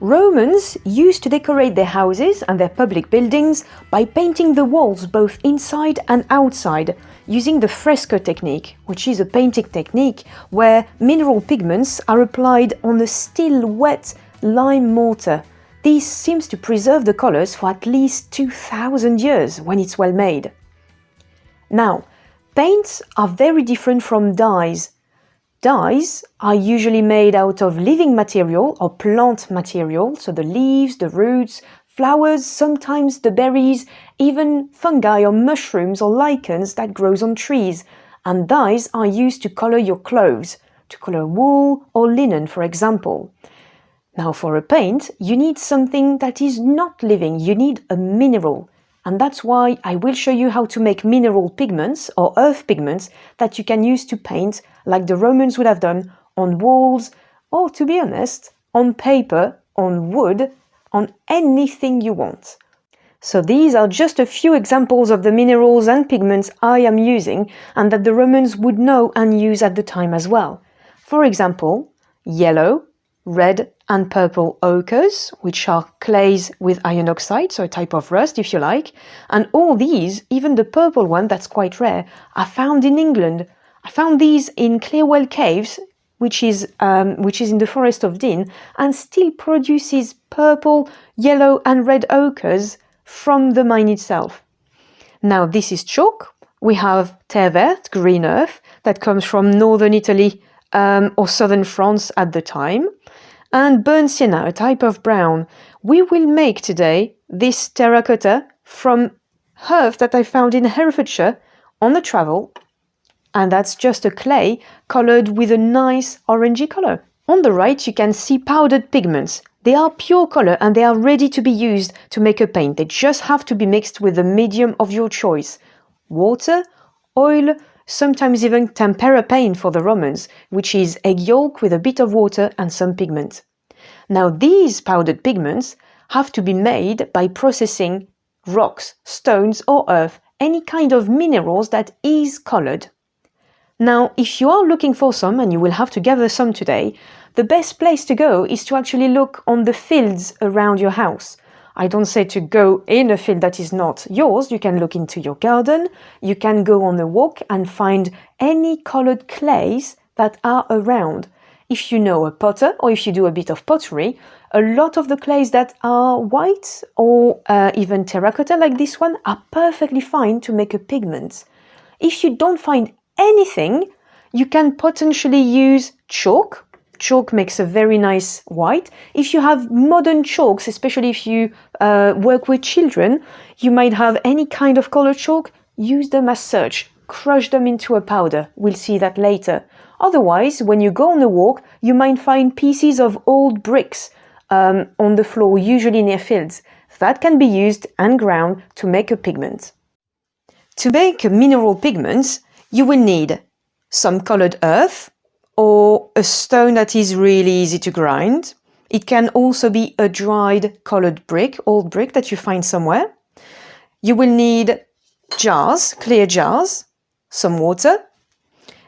Romans used to decorate their houses and their public buildings by painting the walls both inside and outside using the fresco technique, which is a painting technique where mineral pigments are applied on a still wet lime mortar. This seems to preserve the colors for at least 2000 years when it's well made. Now, paints are very different from dyes. Dyes are usually made out of living material or plant material, so the leaves, the roots, flowers, sometimes the berries, even fungi or mushrooms or lichens that grows on trees. And dyes are used to color your clothes, to color wool or linen, for example. Now for a paint, you need something that is not living, you need a mineral. And that's why I will show you how to make mineral pigments or earth pigments that you can use to paint like the Romans would have done on walls, or to be honest, on paper, on wood, on anything you want. So these are just a few examples of the minerals and pigments I am using and that the Romans would know and use at the time as well. For example, yellow, red and purple ochres, which are clays with iron oxide, so a type of rust if you like. And all these, even the purple one that's quite rare, are found in England. I found these in Clearwell Caves, which is in the Forest of Dean, and still produces purple, yellow and red ochres from the mine itself. Now this is chalk. We have terre verte, green earth, that comes from northern Italy or southern France at the time. And burnt sienna, a type of brown. We will make today this terracotta from earth that I found in Herefordshire on the travel. And that's just a clay colored with a nice orangey color. On the right, you can see powdered pigments. They are pure color and they are ready to be used to make a paint. They just have to be mixed with the medium of your choice. Water, oil, sometimes even tempera paint for the Romans, which is egg yolk with a bit of water and some pigment. Now these powdered pigments have to be made by processing rocks, stones or earth, any kind of minerals that is colored. Now if you are looking for some, and you will have to gather some today, the best place to go is to actually look on the fields around your house. I don't say to go in a field that is not yours. You can look into your garden, you can go on a walk and find any colored clays that are around. If you know a potter or if you do a bit of pottery, a lot of the clays that are white or even terracotta like this one are perfectly fine to make a pigment. If you don't find anything, you can potentially use chalk. Chalk makes a very nice white. If you have modern chalks, especially if you work with children, you might have any kind of color chalk, use them as such. Crush them into a powder. We'll see that later. Otherwise, when you go on a walk, you might find pieces of old bricks on the floor, usually near fields. That can be used and ground to make a pigment. To make mineral pigments, you will need some colored earth, or a stone that is really easy to grind. It can also be a dried colored brick, old brick that you find somewhere. You will need jars, clear jars, some water,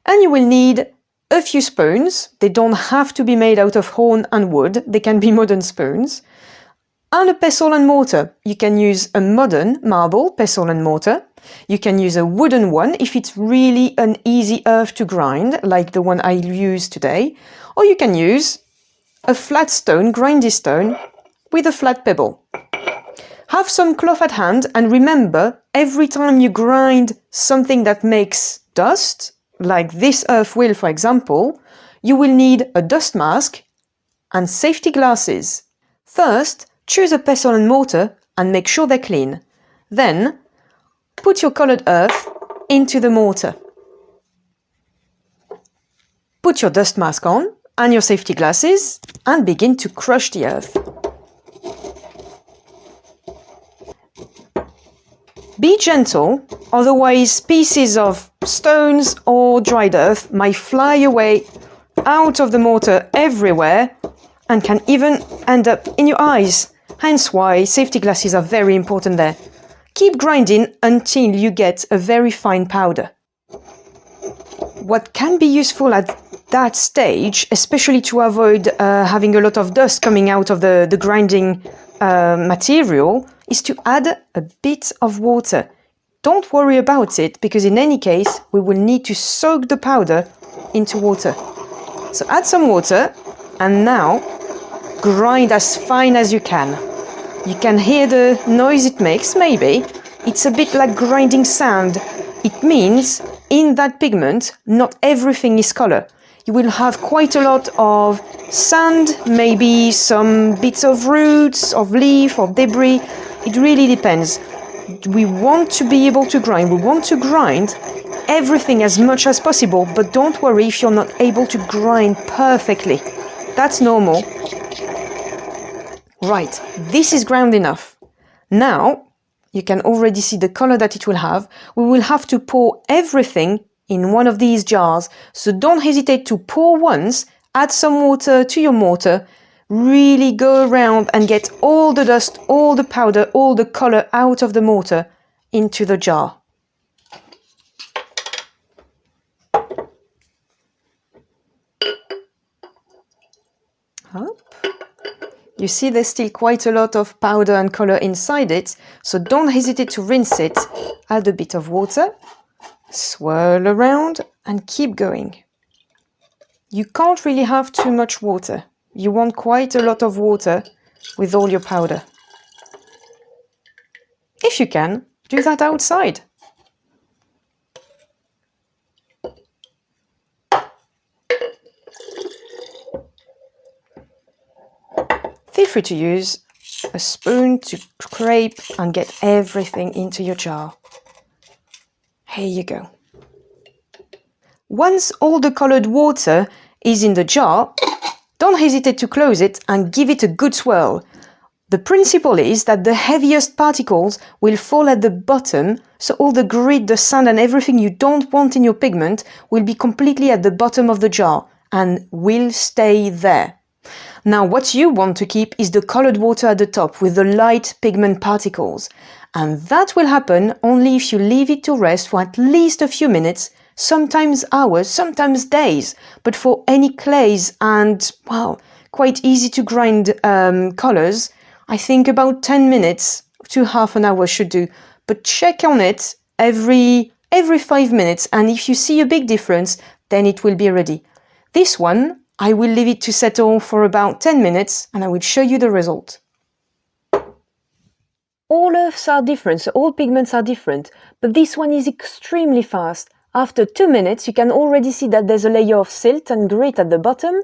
and you will need a few spoons. They don't have to be made out of horn and wood, they can be modern spoons, and a pestle and mortar. You can use a modern marble pestle and mortar. You can use a wooden one if it's really an easy earth to grind, like the one I use today. Or you can use a flat stone, grindy stone, with a flat pebble. Have some cloth at hand and remember, every time you grind something that makes dust, like this earth will for example, you will need a dust mask and safety glasses. First, choose a pestle and mortar and make sure they're clean. Then, put your colored earth into the mortar. Put your dust mask on and your safety glasses and begin to crush the earth. Be gentle, otherwise pieces of stones or dried earth might fly away out of the mortar everywhere and can even end up in your eyes. Hence why safety glasses are very important there. Keep grinding until you get a very fine powder. What can be useful at that stage, especially to avoid having a lot of dust coming out of the grinding material, is to add a bit of water. Don't worry about it, because in any case, we will need to soak the powder into water. So add some water, and now grind as fine as you can. You can hear the noise it makes, maybe. It's a bit like grinding sand. It means in that pigment, not everything is color. You will have quite a lot of sand, maybe some bits of roots, of leaf, or debris. It really depends. We want to be able to grind. We want to grind everything as much as possible, but don't worry if you're not able to grind perfectly. That's normal. Right, this is ground enough. Now, you can already see the color that it will have. We will have to pour everything in one of these jars. So don't hesitate to pour once, add some water to your mortar, really go around and get all the dust, all the powder, all the color out of the mortar into the jar. Up. You see there's still quite a lot of powder and color inside it, so don't hesitate to rinse it. Add a bit of water, swirl around and keep going. You can't really have too much water. You want quite a lot of water with all your powder. If you can, do that outside. Feel free to use a spoon to scrape and get everything into your jar. Here you go. Once all the colored water is in the jar, don't hesitate to close it and give it a good swirl. The principle is that the heaviest particles will fall at the bottom, so all the grit, the sand and everything you don't want in your pigment will be completely at the bottom of the jar and will stay there. Now what you want to keep is the colored water at the top with the light pigment particles. And that will happen only if you leave it to rest for at least a few minutes, sometimes hours, sometimes days. But for any clays and, well, quite easy to grind colors, I think about 10 minutes to half an hour should do. But check on it every 5 minutes, and if you see a big difference, then it will be ready. This one, I will leave it to settle for about 10 minutes and I will show you the result. All earths are different, so all pigments are different, but this one is extremely fast. After 2 minutes, you can already see that there's a layer of silt and grit at the bottom,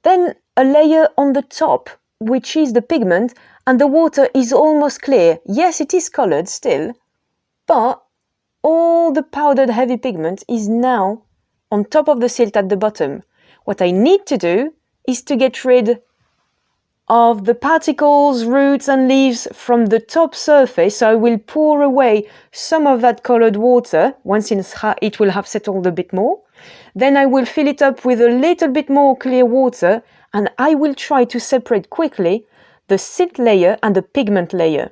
then a layer on the top, which is the pigment, and the water is almost clear. Yes, it is colored still, but all the powdered heavy pigment is now on top of the silt at the bottom. What I need to do is to get rid of the particles, roots and leaves from the top surface, so I will pour away some of that colored water once it will have settled a bit more. Then I will fill it up with a little bit more clear water and I will try to separate quickly the silt layer and the pigment layer.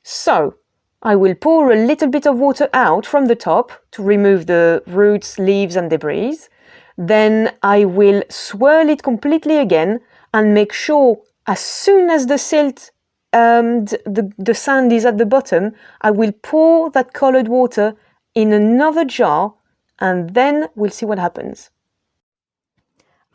So I will pour a little bit of water out from the top to remove the roots, leaves and debris. Then I will swirl it completely again and make sure as soon as the silt and the sand is at the bottom, I will pour that colored water in another jar and then we'll see what happens.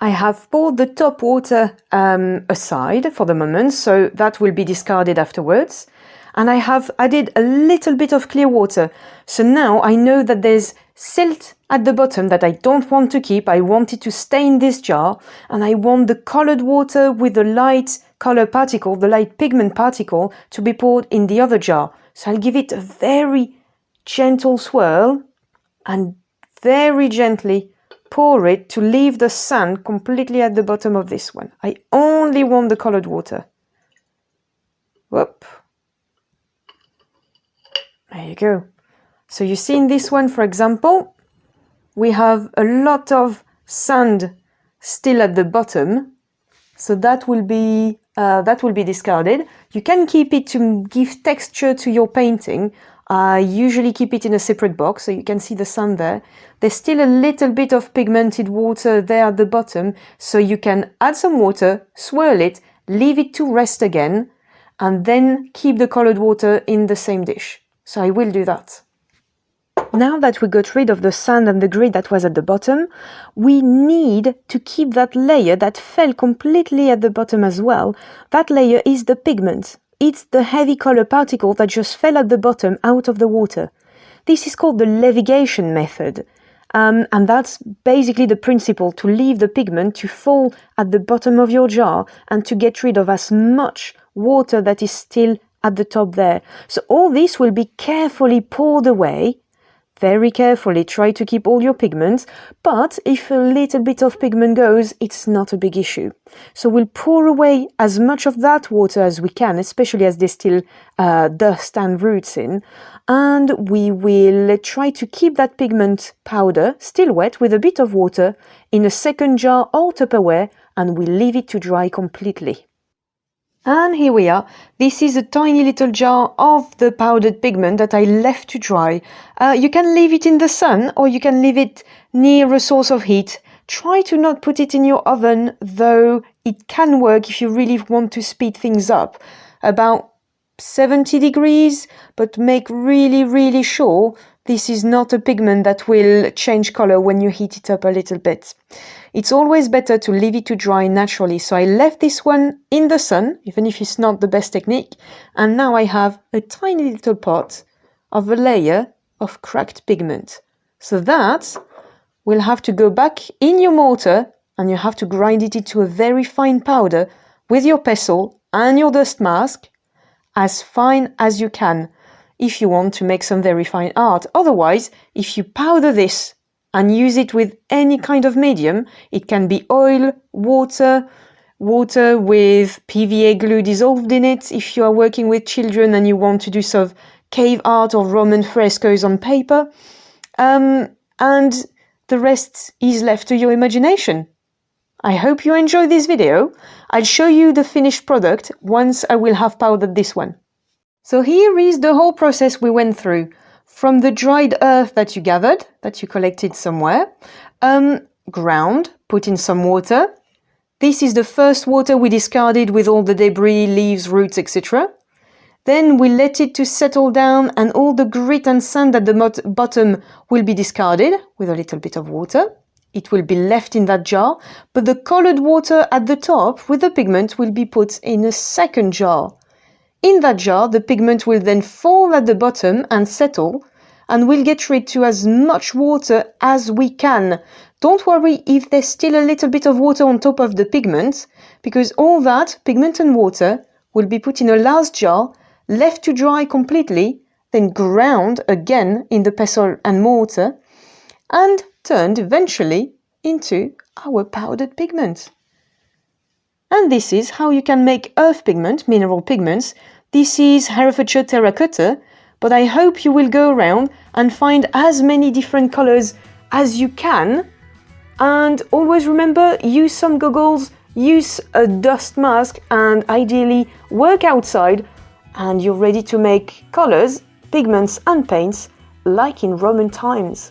I have poured the top water aside for the moment, so that will be discarded afterwards. And I have added a little bit of clear water. So now I know that there's silt at the bottom that I don't want to keep. I want it to stay in this jar, and I want the colored water with the light color particle, the light pigment particle, to be poured in the other jar. So I'll give it a very gentle swirl and very gently pour it to leave the sand completely at the bottom of this one. I only want the colored water. Whoop. There you go. So you see in this one, for example, we have a lot of sand still at the bottom. So that will be discarded. You can keep it to give texture to your painting. I usually keep it in a separate box so you can see the sun there. There's still a little bit of pigmented water there at the bottom, so you can add some water, swirl it, leave it to rest again, and then keep the colored water in the same dish. So I will do that. Now that we got rid of the sand and the grit that was at the bottom, we need to keep that layer that fell completely at the bottom as well. That layer is the pigment. It's the heavy color particle that just fell at the bottom out of the water. This is called the levitation method. And that's basically the principle, to leave the pigment to fall at the bottom of your jar and to get rid of as much water that is still at the top there. So all this will be carefully poured away. Very carefully, try to keep all your pigments, but if a little bit of pigment goes, it's not a big issue. So we'll pour away as much of that water as we can, especially as there's still dust and roots in, and we will try to keep that pigment powder still wet with a bit of water in a second jar or Tupperware, and we'll leave it to dry completely. And here we are. This is a tiny little jar of the powdered pigment that I left to dry. You can leave it in the sun or you can leave it near a source of heat. Try to not put it in your oven, though it can work if you really want to speed things up. About 70 degrees, but make really sure this is not a pigment that will change color when you heat it up a little bit. It's always better to leave it to dry naturally. So I left this one in the sun, even if it's not the best technique. And now I have a tiny little pot of a layer of cracked pigment. So that will have to go back in your mortar and you have to grind it into a very fine powder with your pestle and your dust mask, as fine as you can if you want to make some very fine art. Otherwise, if you powder this and use it with any kind of medium, it can be oil, water with PVA glue dissolved in it if you are working with children and you want to do some cave art or Roman frescoes on paper, and the rest is left to your imagination. I hope you enjoyed this video. I'll show you the finished product once I will have powdered this one. So here is the whole process we went through. From the dried earth that you gathered, that you collected somewhere, ground, put in some water. This is the first water we discarded with all the debris, leaves, roots, etc. Then we let it to settle down and all the grit and sand at the bottom will be discarded with a little bit of water. It will be left in that jar, but the colored water at the top with the pigment will be put in a second jar. In that jar, the pigment will then fall at the bottom and settle, and we'll get rid to as much water as we can. Don't worry if there's still a little bit of water on top of the pigment, because all that pigment and water will be put in a last jar, left to dry completely, then ground again in the pestle and mortar, and turned eventually into our powdered pigment. And this is how you can make earth pigment, mineral pigments. This is Herefordshire terracotta, but I hope you will go around and find as many different colors as you can. And always remember, use some goggles, use a dust mask, and ideally work outside, and you're ready to make colors, pigments and paints like in Roman times.